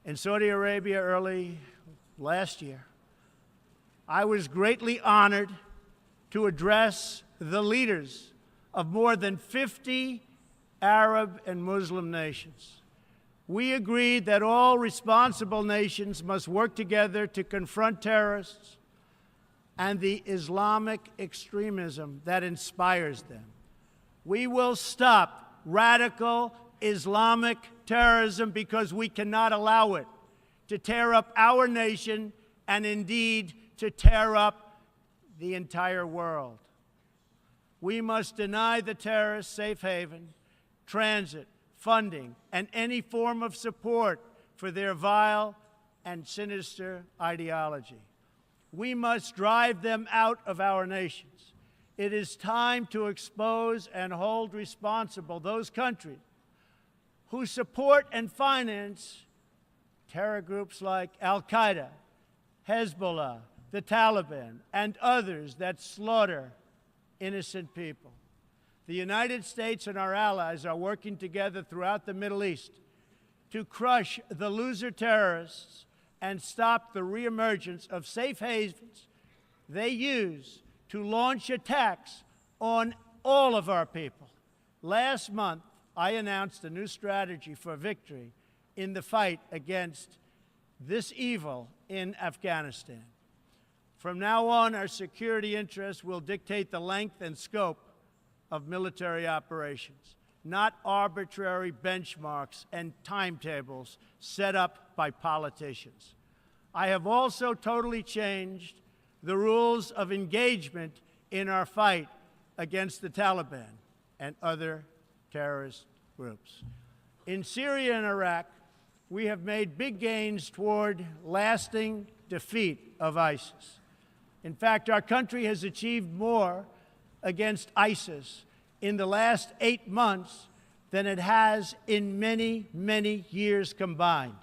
in Saudi Arabia early last year, I was greatly honored to address the leaders of more than 50 Arab and Muslim nations. We agreed that all responsible nations must work together to confront terrorists and the Islamic extremism that inspires them. We will stop radical Islamic terrorism because we cannot allow it to tear up our nation and indeed to tear up the entire world. We must deny the terrorists safe haven, transit, funding, and any form of support for their vile and sinister ideology. We must drive them out of our nations. It is time to expose and hold responsible those countries who support and finance terror groups like Al-Qaeda, Hezbollah, the Taliban, and others that slaughter innocent people. The United States and our allies are working together throughout the Middle East to crush the loser terrorists and stop the reemergence of safe havens they use to launch attacks on all of our people. Last month, I announced a new strategy for victory in the fight against this evil in Afghanistan. From now on, our security interests will dictate the length and scope of military operations, not arbitrary benchmarks and timetables set up by politicians. I have also totally changed the rules of engagement in our fight against the Taliban and other terrorist groups. In Syria and Iraq, we have made big gains toward lasting defeat of ISIS. In fact, our country has achieved more against ISIS in the last 8 months than it has in many, many years combined.